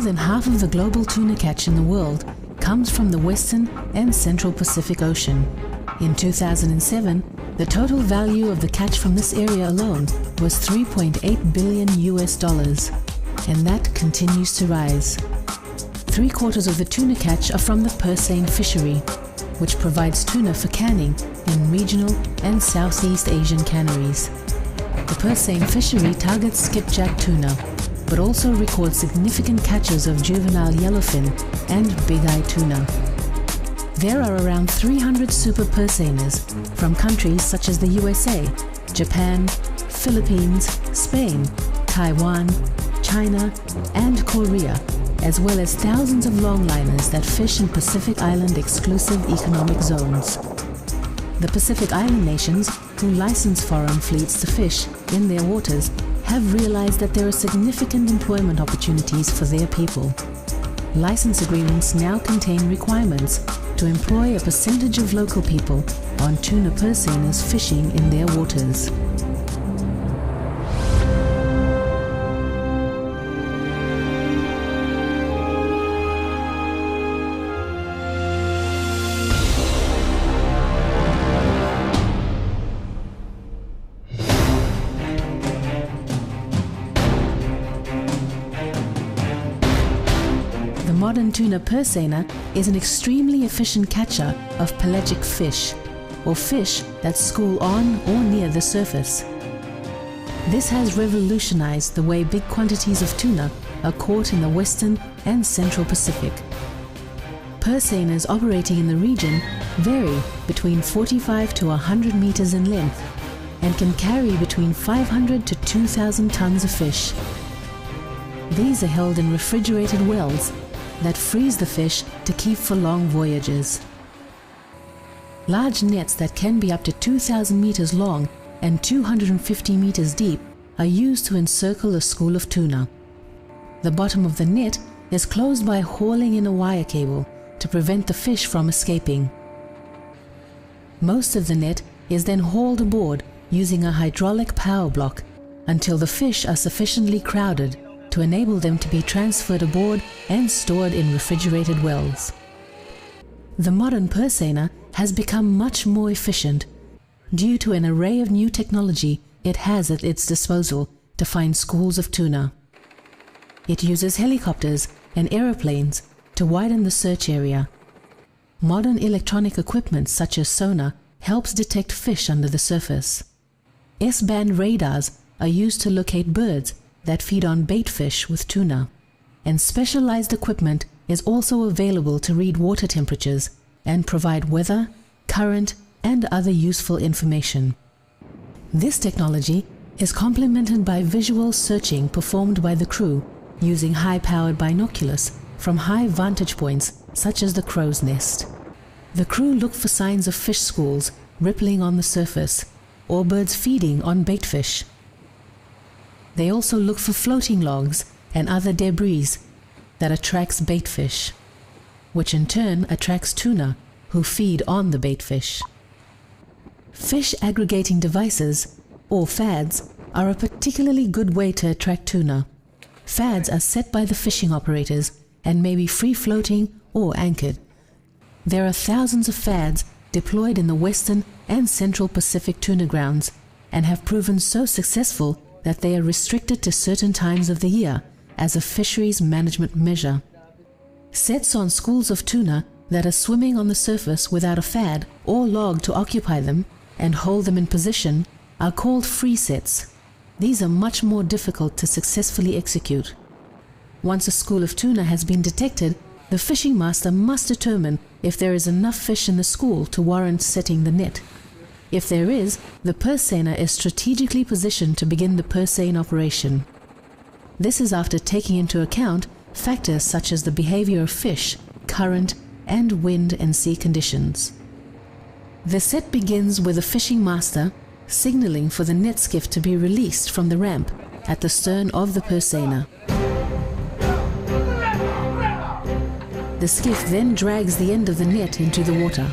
than half of the global tuna catch in the world comes from the Western and Central Pacific Ocean. In 2007, the total value of the catch from this area alone was $3.8 billion, and that continues to rise. 3/4 of the tuna catch are from the pursiener fishery, which provides tuna for canning in regional and Southeast Asian canneries. The pursiener fishery targets skipjack tuna, but also records significant catches of juvenile yellowfin and big-eye tuna. There are around 300 super pursieners from countries such as the USA, Japan, Philippines, Spain, Taiwan, China, and Korea, as well as thousands of longliners that fish in Pacific Island exclusive economic zones. The Pacific Island nations, who license foreign fleets to fish in their waters, have realized that there are significant employment opportunities for their people. License agreements now contain requirements to employ a percentage of local people on tuna pursieners fishing in their waters. The modern tuna pursiener is an extremely efficient catcher of pelagic fish, or fish that school on or near the surface. This has revolutionized the way big quantities of tuna are caught in the Western and Central Pacific. Pursieners operating in the region vary between 45 to 100 meters in length and can carry between 500 to 2,000 tons of fish. These are held in refrigerated wells that freeze the fish to keep for long voyages. Large nets that can be up to 2,000 meters long and 250 meters deep are used to encircle a school of tuna. The bottom of the net is closed by hauling in a wire cable to prevent the fish from escaping. Most of the net is then hauled aboard using a hydraulic power block until the fish are sufficiently crowded to enable them to be transferred aboard and stored in refrigerated wells. The modern pursiener has become much more efficient due to an array of new technology it has at its disposal to find schools of tuna. It uses helicopters and aeroplanes to widen the search area. Modern electronic equipment such as sonar helps detect fish under the surface. S-band radars are used to locate birds that feed on bait fish with tuna, and specialized equipment is also available to read water temperatures and provide weather, current, and other useful information. This technology is complemented by visual searching performed by the crew using high-powered binoculars from high vantage points such as the crow's nest. The crew look for signs of fish schools rippling on the surface or birds feeding on bait fish. They also look for floating logs and other debris that attracts bait fish, which in turn attracts tuna who feed on the bait fish. Fish aggregating devices, or FADs, are a particularly good way to attract tuna. FADs are set by the fishing operators and may be free-floating or anchored. There are thousands of FADs deployed in the Western and Central Pacific tuna grounds and have proven so successful that they are restricted to certain times of the year as a fisheries management measure. Sets on schools of tuna that are swimming on the surface without a FAD or log to occupy them and hold them in position are called free sets. These are much more difficult to successfully execute. Once a school of tuna has been detected, the fishing master must determine if there is enough fish in the school to warrant setting the net. If there is, the pursiener is strategically positioned to begin the purseine operation. This is after taking into account factors such as the behavior of fish, current, and wind and sea conditions. The set begins with the fishing master signaling for the net skiff to be released from the ramp at the stern of the pursiener. The skiff then drags the end of the net into the water.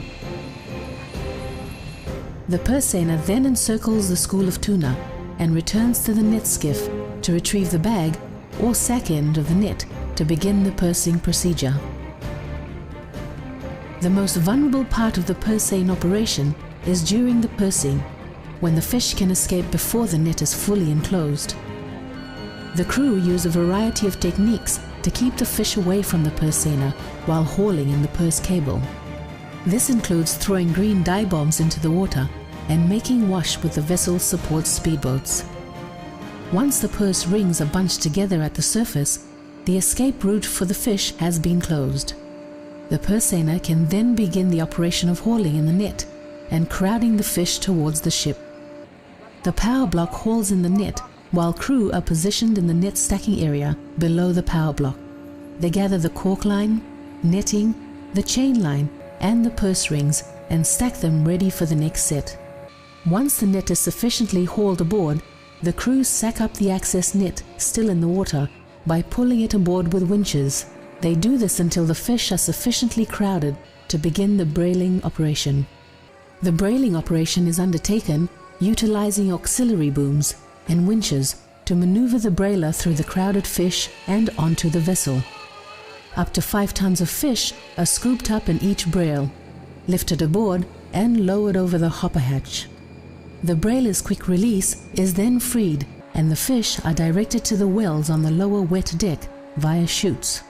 The pursiener then encircles the school of tuna and returns to the net skiff to retrieve the bag or sack end of the net to begin the pursing procedure. The most vulnerable part of the purseine operation is during the pursing, when the fish can escape before the net is fully enclosed. The crew use a variety of techniques to keep the fish away from the purseiner while hauling in the purse cable. This includes throwing green dye bombs into the water and making wash with the vessel's support speedboats. Once the purse rings are bunched together at the surface, the escape route for the fish has been closed. The purseiner can then begin the operation of hauling in the net and crowding the fish towards the ship. The power block hauls in the net while crew are positioned in the net stacking area below the power block. They gather the cork line, netting, the chain line and the purse rings and stack them ready for the next set. Once the net is sufficiently hauled aboard, the crew sack up the access net still in the water by pulling it aboard with winches. They do this until the fish are sufficiently crowded to begin the brailing operation. The brailing operation is undertaken utilizing auxiliary booms and winches to maneuver the brailer through the crowded fish and onto the vessel. Up to 5 tons of fish are scooped up in each brail, lifted aboard and lowered over the hopper hatch. The brailer's quick release is then freed and the fish are directed to the wells on the lower wet deck via chutes.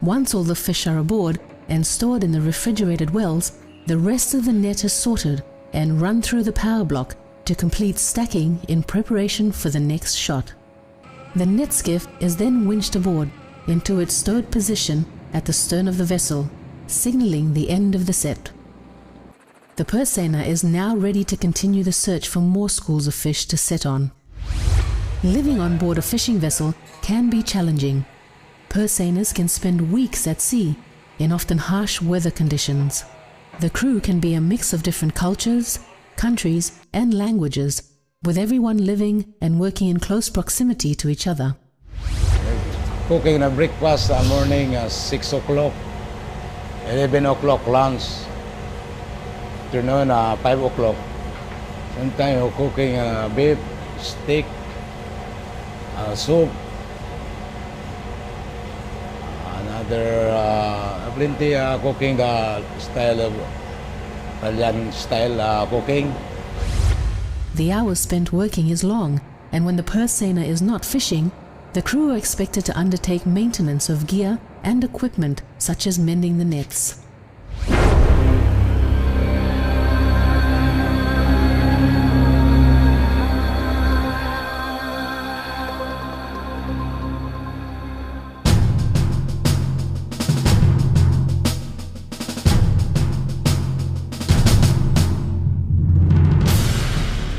Once all the fish are aboard and stored in the refrigerated wells, the rest of the net is sorted and run through the power block to complete stacking in preparation for the next shot. The net skiff is then winched aboard into its stowed position at the stern of the vessel, signaling the end of the set. The purseiner is now ready to continue the search for more schools of fish to set on. Living on board a fishing vessel can be challenging. Purseiners can spend weeks at sea in often harsh weather conditions. The crew can be a mix of different cultures, countries and languages, with everyone living and working in close proximity to each other. Cooking the breakfast morning 6 o'clock, 11 o'clock lunch, afternoon 5 o'clock. Sometimes cooking beef, steak, soup, another plenty cooking style of Italian style cooking. The hours spent working is long, and when the purseiner is not fishing, the crew are expected to undertake maintenance of gear and equipment such as mending the nets.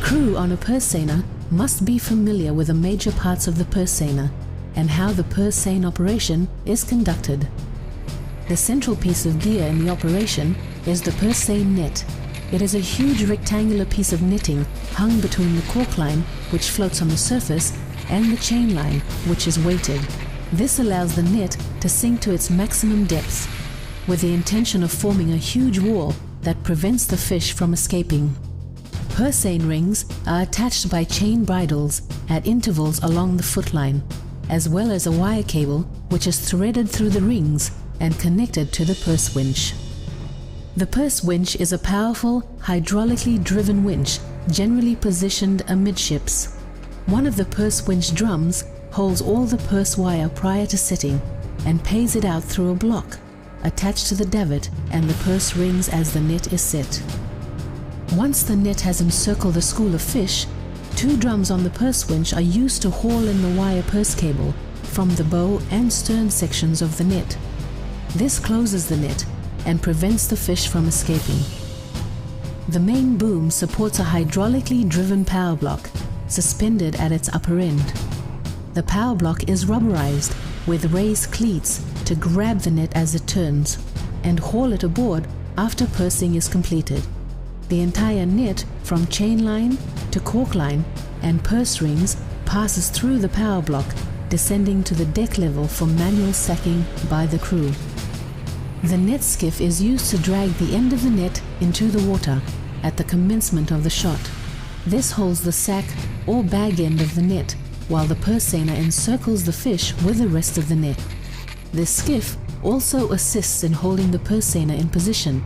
Crew on a purseiner must be familiar with the major parts of the purseiner and how the purseine operation is conducted. The central piece of gear in the operation is the purseine net. It is a huge rectangular piece of netting hung between the cork line, which floats on the surface, and the chain line, which is weighted. This allows the net to sink to its maximum depth, with the intention of forming a huge wall that prevents the fish from escaping. Purseine rings are attached by chain bridles at intervals along the footline, as well as a wire cable which is threaded through the rings and connected to the purse winch. The purse winch is a powerful, hydraulically driven winch generally positioned amidships. One of the purse winch drums holds all the purse wire prior to setting and pays it out through a block attached to the davit and the purse rings as the net is set. Once the net has encircled a school of fish, 2 drums on the purse winch are used to haul in the wire purse cable from the bow and stern sections of the net. This closes the net and prevents the fish from escaping. The main boom supports a hydraulically driven power block suspended at its upper end. The power block is rubberized with raised cleats to grab the net as it turns and haul it aboard after pursing is completed. The entire net, from chain line to cork line and purse rings, passes through the power block, descending to the deck level for manual sacking by the crew. The net skiff is used to drag the end of the net into the water at the commencement of the shot. This holds the sack or bag end of the net, while the purseiner encircles the fish with the rest of the net. This skiff also assists in holding the pursiener in position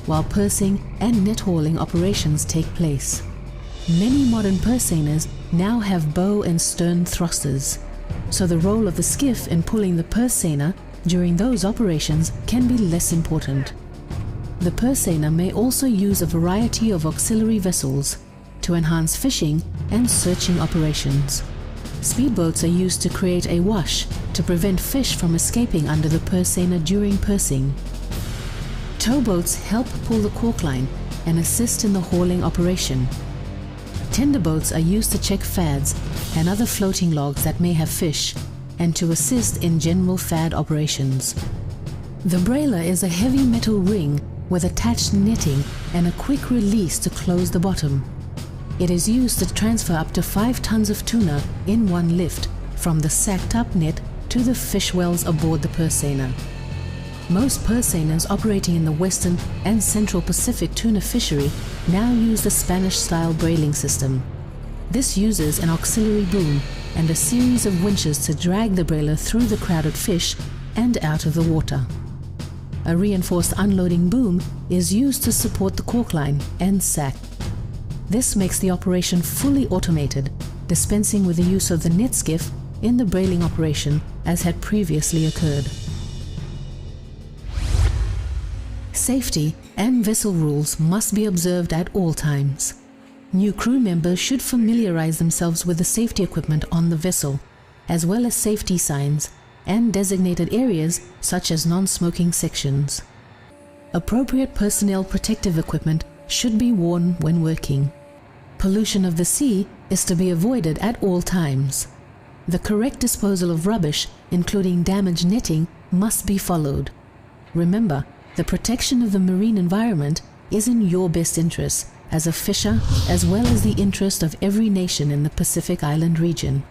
while pursing and net hauling operations take place. Many modern pursieners now have bow and stern thrusters, so the role of the skiff in pulling the pursiener during those operations can be less important. The pursiener may also use a variety of auxiliary vessels to enhance fishing and searching operations. Speedboats are used to create a wash to prevent fish from escaping under the pursiener during pursing. Towboats help pull the cork line and assist in the hauling operation. Tender boats are used to check fads and other floating logs that may have fish and to assist in general fad operations. The brailer is a heavy metal ring with attached netting and a quick release to close the bottom. It is used to transfer up to 5 tons of tuna in one lift from the sacked up net to the fish wells aboard the pursiener. Most pursieners operating in the Western and Central Pacific tuna fishery now use the Spanish-style brailing system. This uses an auxiliary boom and a series of winches to drag the brailer through the crowded fish and out of the water. A reinforced unloading boom is used to support the cork line and sack. This makes the operation fully automated, dispensing with the use of the net skiff in the brailing operation as had previously occurred. Safety and vessel rules must be observed at all times. New crew members should familiarize themselves with the safety equipment on the vessel, as well as safety signs and designated areas such as non-smoking sections. Appropriate personnel protective equipment should be worn when working. Pollution of the sea is to be avoided at all times. The correct disposal of rubbish, including damaged netting, must be followed. Remember, the protection of the marine environment is in your best interest as a fisher, as well as the interest of every nation in the Pacific Island region.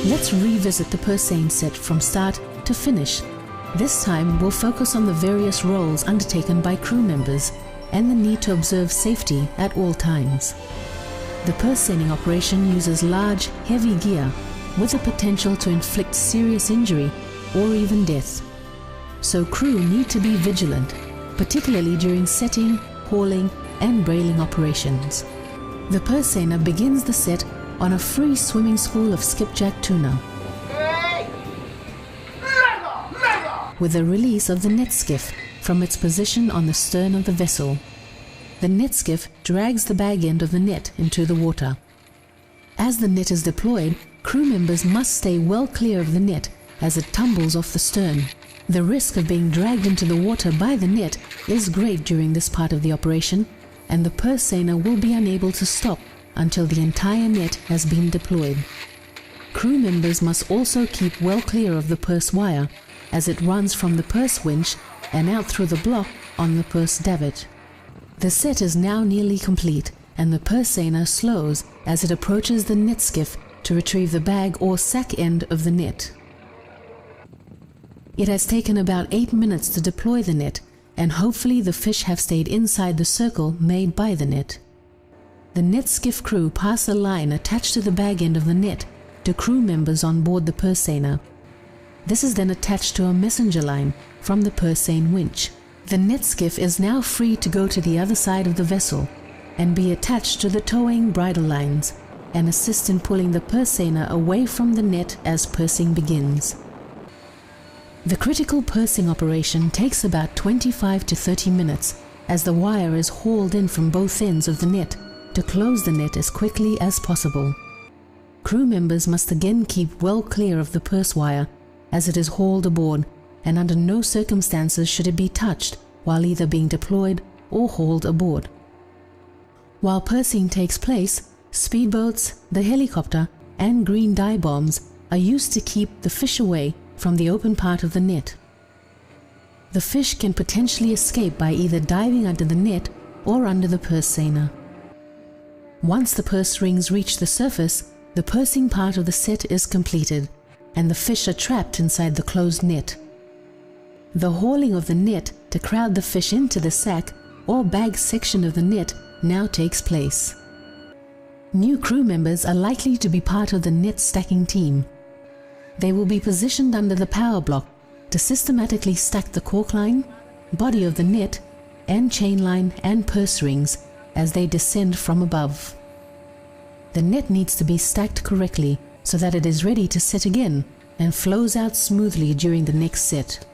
Let's revisit the Purseine set from start to finish. This time we'll focus on the various roles undertaken by crew members and the need to observe safety at all times. The purseining operation uses large, heavy gear with the potential to inflict serious injury or even death. So crew need to be vigilant, particularly during setting, hauling and brailing operations. The purseiner begins the set on a free swimming school of skipjack tuna, with the release of the net skiff from its position on the stern of the vessel. The net skiff drags the bag end of the net into the water. As the net is deployed, crew members must stay well clear of the net as it tumbles off the stern. The risk of being dragged into the water by the net is great during this part of the operation, and the purseiner will be unable to stop until the entire net has been deployed. Crew members must also keep well clear of the purse wire as it runs from the purse winch and out through the block on the purse davit. The set is now nearly complete, and the purseiner slows as it approaches the net skiff to retrieve the bag or sack end of the net. It has taken about 8 minutes to deploy the net, and hopefully the fish have stayed inside the circle made by the net. The net skiff crew pass a line attached to the bag end of the net to crew members on board the purseiner. This is then attached to a messenger line from the purseine winch. The net skiff is now free to go to the other side of the vessel and be attached to the towing bridle lines and assist in pulling the purseiner away from the net as pursing begins. The critical pursing operation takes about 25 to 30 minutes as the wire is hauled in from both ends of the net to close the net as quickly as possible. Crew members must again keep well clear of the purse wire as it is hauled aboard, and under no circumstances should it be touched while either being deployed or hauled aboard. While pursing takes place, speedboats, the helicopter and green dive bombs are used to keep the fish away from the open part of the net. The fish can potentially escape by either diving under the net or under the purseiner. Once the purse rings reach the surface, the pursing part of the set is completed, and the fish are trapped inside the closed net. The hauling of the net to crowd the fish into the sack or bag section of the net now takes place. New crew members are likely to be part of the net stacking team. They will be positioned under the power block to systematically stack the cork line, body of the net, and chain line and purse rings as they descend from above. The net needs to be stacked correctly so that it is ready to set again and flows out smoothly during the next set.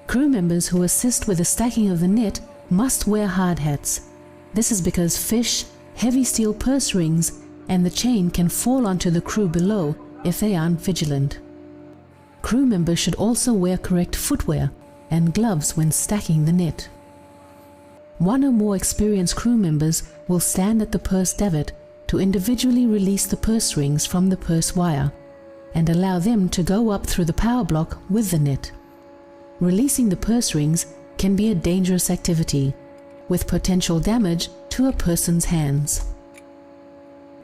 Crew members who assist with the stacking of the net must wear hard hats. This is because fish, heavy steel purse rings, and the chain can fall onto the crew below if they aren't vigilant. Crew members should also wear correct footwear and gloves when stacking the net. One or more experienced crew members will stand at the purse davit to individually release the purse rings from the purse wire and allow them to go up through the power block with the net. Releasing the purse rings can be a dangerous activity, with potential damage to a person's hands.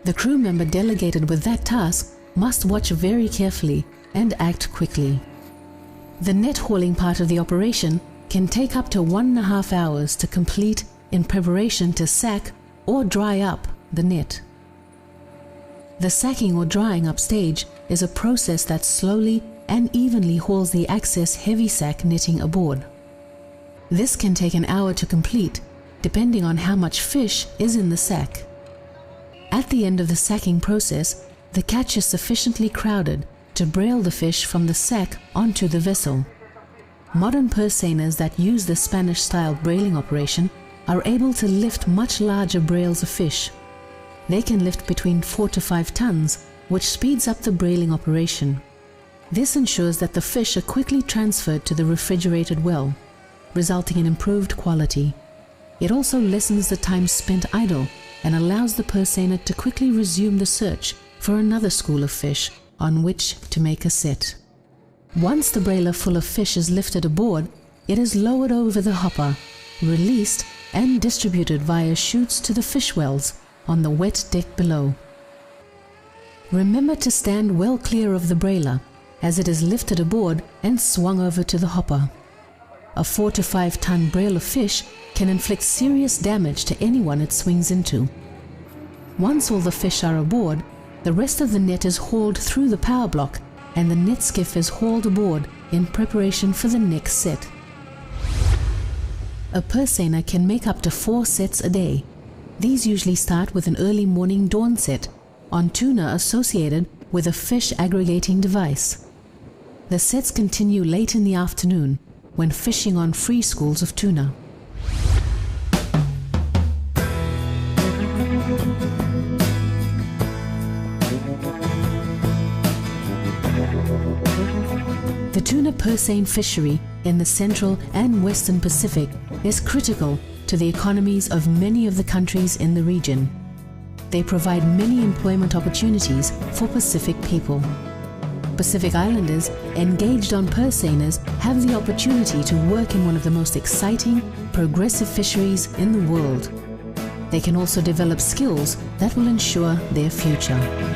The crew member delegated with that task must watch very carefully and act quickly. The net hauling part of the operation can take up to 1.5 hours to complete in preparation to sack or dry up the net. The sacking or drying up stage is a process that slowly and evenly hauls the excess heavy sack netting aboard. This can take an hour to complete, depending on how much fish is in the sack. At the end of the sacking process, the catch is sufficiently crowded to brail the fish from the sack onto the vessel. Modern purseiners that use the Spanish-style brailing operation are able to lift much larger brails of fish. They can lift between 4 to 5 tons, which speeds up the brailing operation. This ensures that the fish are quickly transferred to the refrigerated well, resulting in improved quality. It also lessens the time spent idle and allows the purseiner to quickly resume the search for another school of fish on which to make a set. Once the brailer full of fish is lifted aboard, it is lowered over the hopper, released and distributed via chutes to the fish wells on the wet deck below. Remember to stand well clear of the brailer as it is lifted aboard and swung over to the hopper. A 4 to 5 ton brail of fish can inflict serious damage to anyone it swings into. Once all the fish are aboard, the rest of the net is hauled through the power block and the net skiff is hauled aboard in preparation for the next set. A purseiner can make up to 4 sets a day. These usually start with an early morning dawn set on tuna associated with a fish aggregating device. The sets continue late in the afternoon when fishing on free schools of tuna. The tuna purseine fishery in the Central and Western Pacific is critical to the economies of many of the countries in the region. They provide many employment opportunities for Pacific people. Pacific Islanders engaged on purseiners have the opportunity to work in one of the most exciting, progressive fisheries in the world. They can also develop skills that will ensure their future.